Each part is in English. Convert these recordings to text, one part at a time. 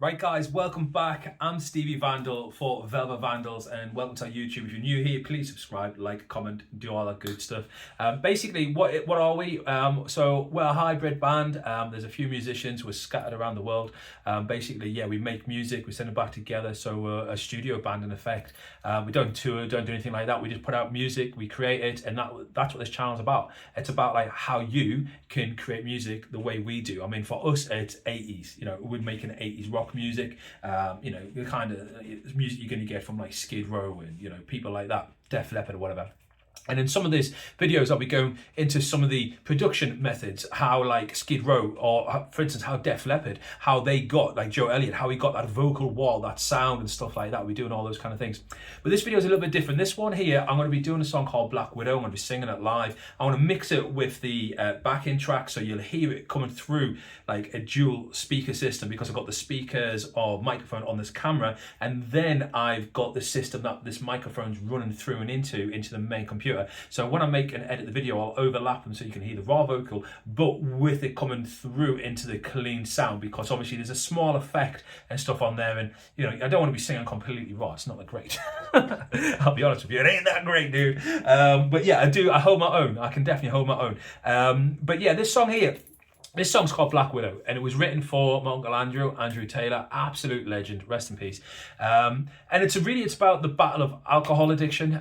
Right guys, welcome back. I'm Stevie Vandal for Vandals and welcome to our YouTube. If you're new here, please subscribe, like, comment, do all that good stuff. Basically, what are we? So we're a hybrid band. There's a few musicians. We're scattered around the world. Basically, yeah, we make music, we send it back together. So we're a studio band in effect. We don't tour, don't do anything like that. We just put out music, we create it, and that's what this channel is about. It's about like how you can create music the way we do. I mean, for us, it's 80s. You know, we're making 80s rock music, the kind of music you're going to get from like Skid Row and people like that, Def Leppard or whatever. And in some of these videos, I'll be going into some of the production methods, how like Skid Row or, for instance, how Def Leppard, how they got, like Joe Elliott, how he got that vocal wall, that sound and stuff like that. We're doing all those kind of things. But this video is a little bit different. This one here, I'm going to be doing a song called Black Widow. I'm going to be singing it live. I want to mix it with the backing track so you'll hear it coming through like a dual speaker system, because I've got the speakers or microphone on this camera, and then I've got the system that this microphone's running through and into the main computer. So when I make and edit the video, I'll overlap them so you can hear the raw vocal, but with it coming through into the clean sound, because obviously there's a small effect and stuff on there, and I don't want to be singing completely raw. It's not that great. I'll be honest with you, it ain't that great, dude. But yeah, I hold my own. I can definitely hold my own. But yeah, this song here, this song's called Black Widow, and it was written for my uncle Andrew Taylor, absolute legend, rest in peace. And it's about the battle of alcohol addiction.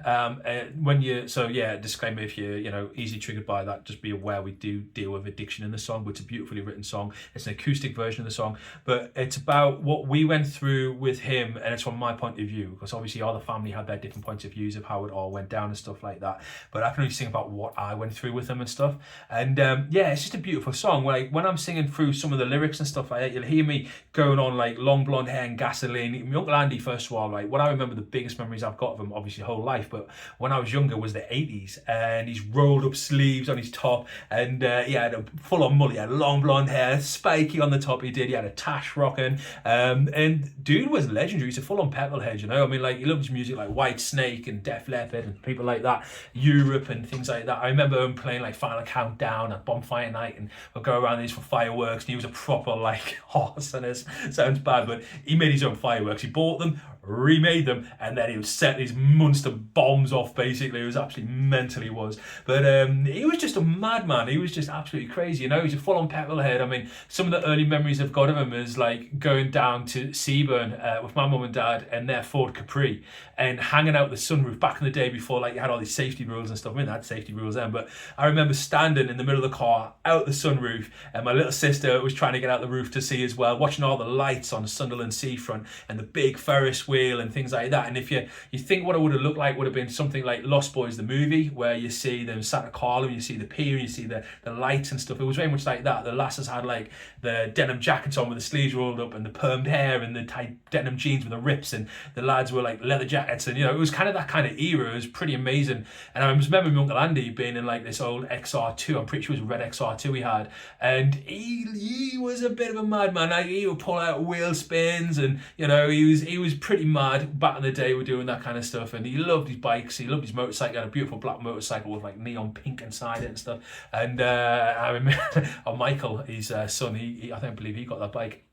Disclaimer, if you're easily triggered by that, just be aware we do deal with addiction in the song, but it's a beautifully written song. It's an acoustic version of the song, but it's about what we went through with him, and it's from my point of view, because obviously all the family had their different points of views of how it all went down and stuff like that. But I can only sing about what I went through with him and stuff. And it's just a beautiful song. When I'm singing through some of the lyrics and stuff like that, you'll hear me going on like long blonde hair and gasoline. My Uncle Andy, first of all, like what I remember, the biggest memories I've got of him, obviously whole life, but when I was younger was the 80s, and he's rolled up sleeves on his top, and he had a full on mullet, he had long blonde hair, spiky on the top, he had a tash rocking, and dude was legendary. He's a full on petrolhead, I mean, like he loved his music like White Snake and Def Leppard and people like that, Europe and things like that. I remember him playing like Final Countdown at Bonfire Night, and we'd go around these for fireworks, and he was a proper like horse, and it sounds bad, but he made his own fireworks. He bought them, remade them, and then he would set these monster bombs off. Basically, it was absolutely mental, he was. But he was just a madman. He was just absolutely crazy, he's a full-on petrolhead. I mean, some of the early memories I've got of him is like going down to Seaburn with my mum and dad and their Ford Capri, and hanging out the sunroof back in the day before like you had all these safety rules and stuff. I mean, they had safety rules then, but I remember standing in the middle of the car out the sunroof, and my little sister was trying to get out the roof to see as well, watching all the lights on Sunderland seafront and the big Ferris wheel and things like that. And if you think what it would have looked like, would have been something like Lost Boys the movie, where you see them Santa Carla, and you see the pier, and you see the lights and stuff. It was very much like that. The lasses had like the denim jackets on with the sleeves rolled up, and the permed hair, and the tight denim jeans with the rips, and the lads were like leather jackets, and it was kind of that kind of era. It was pretty amazing. And I remember my Uncle Andy being in like this old XR2, I'm pretty sure it was a red XR2 he had, and he was a bit of a madman. Like, he would pull out wheel spins, and he was pretty mad back in the day. We're doing that kind of stuff, and he loved his bikes, he loved his motorcycle. He had a beautiful black motorcycle with like neon pink inside it and stuff. And I remember Michael, his son, I believe he got that bike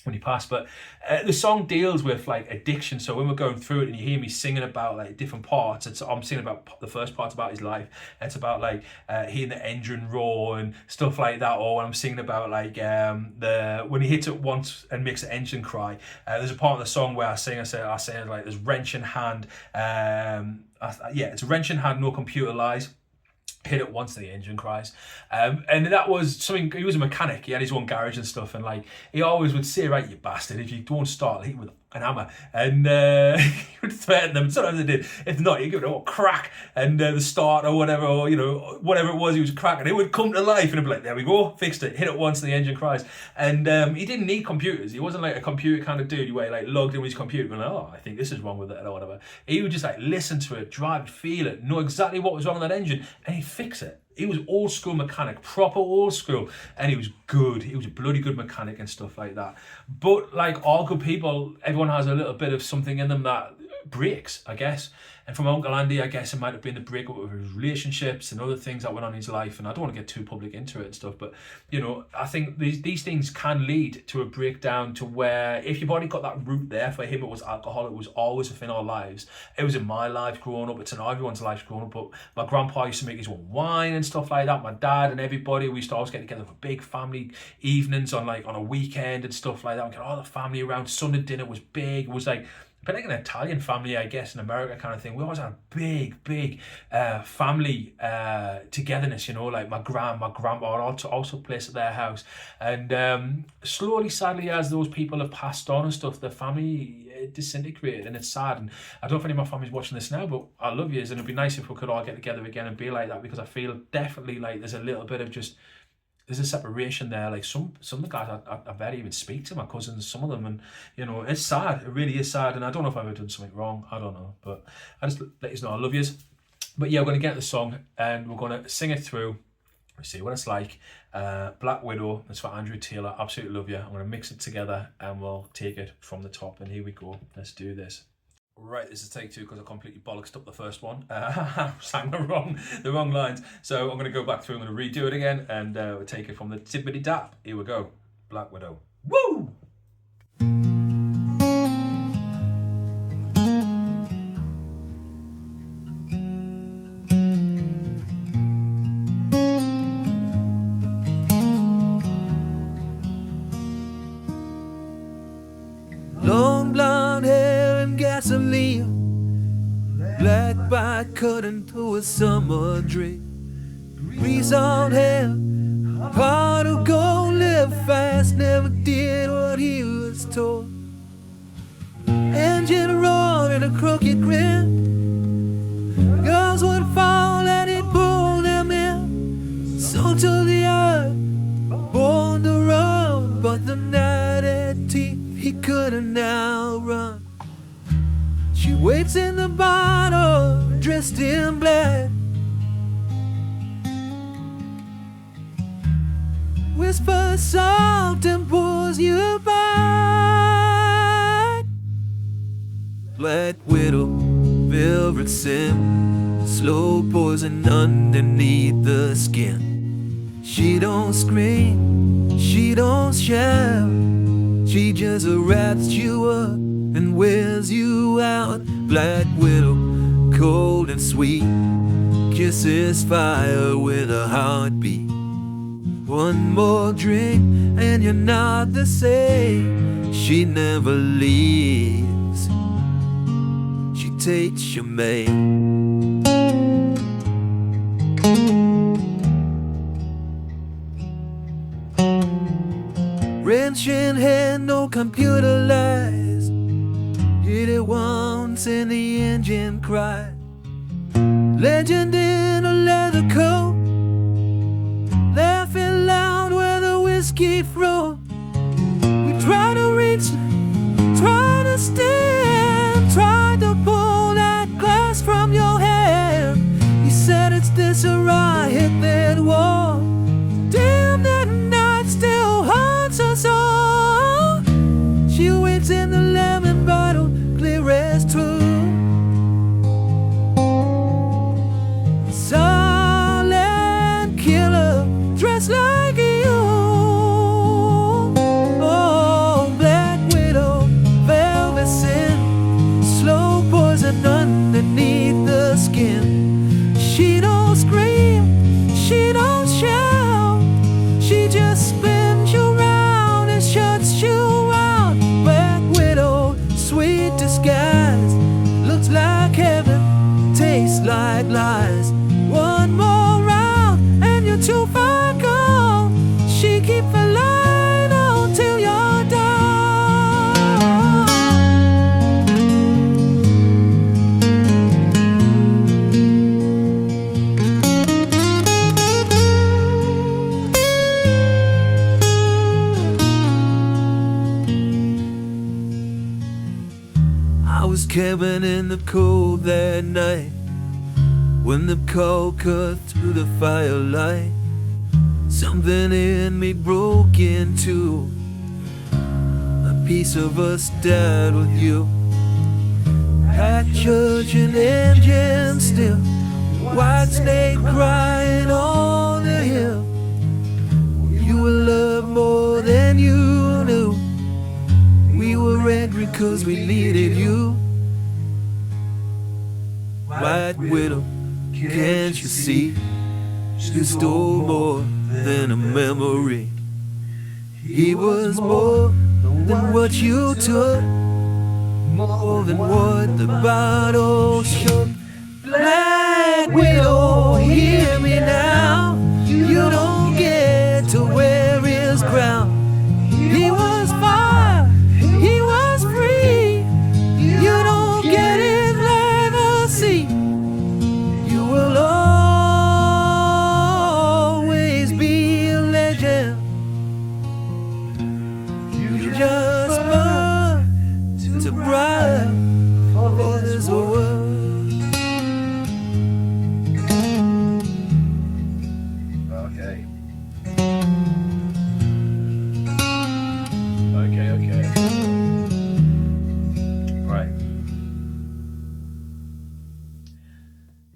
when he passed. But the song deals with like addiction, so when we're going through it and you hear me singing about like different parts, I'm singing about the first part about his life, and it's about like hearing the engine roar and stuff like that. Or when I'm singing about like when he hits it once and makes the engine cry, there's a part of the song where I say like there's wrench in hand, it's a wrench in hand, no computer lies, hit it once the engine cries. And that was something. He was a mechanic, he had his own garage and stuff, and like he always would say, right, you bastard, if you don't start, I'll hit you with an hammer. And he would threaten them. Sometimes they did. If not, he'd give it a crack, and the start or whatever, or whatever it was, he was cracking, it would come to life, and it'd be like, there we go, fixed it, hit it once and the engine cries. And he didn't need computers. He wasn't like a computer kind of dude where he like logged in with his computer and like, oh, I think this is wrong with it or whatever. He would just like listen to it, drive it, feel it, know exactly what was wrong with that engine, and he'd fix it. He was old school mechanic, proper old school, and he was good. He was a bloody good mechanic and stuff like that. But like all good people, everyone has a little bit of something in them that breaks, I guess. And from Uncle Andy, I guess it might have been the breakup of his relationships and other things that went on in his life. And I don't want to get too public into it and stuff, but I think these things can lead to a breakdown, to where if you've already got that root there. For him, it was alcohol. It was always within our lives. It was in my life growing up. It's in everyone's lives growing up. But my grandpa used to make his own wine and stuff like that. My dad and everybody, we used to always get together for big family evenings on a weekend and stuff like that. We got all the family around. Sunday dinner was big. It was like a bit like an Italian family, I guess, in America kind of thing. We always had a big family togetherness, like my grandpa also placed at their house. And slowly, sadly, as those people have passed on and stuff, the family disintegrated, and it's sad. And I don't know if any of my family's watching this now, but I love you, and it'd be nice if we could all get together again and be like that, because I feel definitely like there's a little bit of there's a separation there. Like some of the guys I barely even speak to, my cousins, some of them, and it's sad. It really is sad, and I don't know if I've ever done something wrong. I don't know, but I just let you know I love yous. But yeah, we're going to get the song and we're going to sing it through. We see what it's like. Black Widow. That's for Andrew Taylor. Absolutely love you. I'm going to mix it together and we'll take it from the top. And here we go. Let's do this. Right, this is take 2 because I completely bollocksed up the first one. Sang the wrong lines. So I'm going to go back through. I'm going to redo it again, and we'll take it from the tippity tap. Here we go. Black Widow. Woo! Long blonde hair and gasoline, black bike cut into a summer dream. Grease on hair, pot of gold, live fast, never did what he was told. Engine roared in a crooked grin, girls would fall and he'd pull them in. So to the earth, born to run, but the night had teeth he couldn't outrun. She waits in the bottle, dressed in black, whispers soft and pulls you back. Black Widow, velvet sim, slow poison underneath the skin. She don't scream, she don't shout, she just wraps you up and wears you out. Black Widow, cold and sweet, kisses fire with a heartbeat. One more drink and you're not the same. She never leaves, she takes your mate. Wrench in hand, no computer lies. Hit it once and the engine cried. Legend in a leather coat, laughing loud where the whiskey flowed. We tried to reach, tried to stand, tried to pull that glass from your hand. You said it's this or I hit that wall. Damn, that night still haunts us all. She waits in the lemon bottle, clear as true. Silent killer, dressed like you. Oh, Black Widow, velvet sin, slow poison underneath the skin. She don't scream, she don't shout, she just spins you round and shuts you out. Black Widow, sweet disguise, looks like heaven, tastes like lies. One more round and you're too far gone. She keeps the light on till you're done. I was camping in the cold that night, when the cold cut through the firelight. Something in me broke in two. A piece of us died with you. Black church and engine still, white snake crying on the hill. You were loved more than you knew. We were angry 'cause we needed you. White widow, can't you see? You stole more than a memory. He was more than what you took, more than what the bottle shook. Black widow, hear me now. You don't get to wear his crown. He was fire, he was free. You don't get his legacy. You will always be a legend. You just burn too bright for this world. Okay. Right.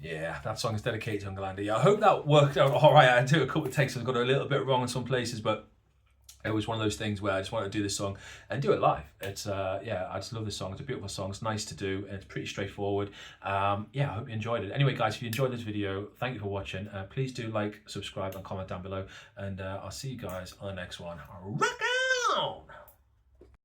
Yeah, that song is dedicated to Uncle Andy. I hope that worked out all right. I did a couple of takes. I got a little bit wrong in some places, but it was one of those things where I just wanted to do this song and do it live. It's yeah, I just love this song. It's a beautiful song. It's nice to do, and it's pretty straightforward. Yeah, I hope you enjoyed it. Anyway, guys, if you enjoyed this video, thank you for watching. Please do like, subscribe, and comment down below, and I'll see you guys on the next one. Rock on!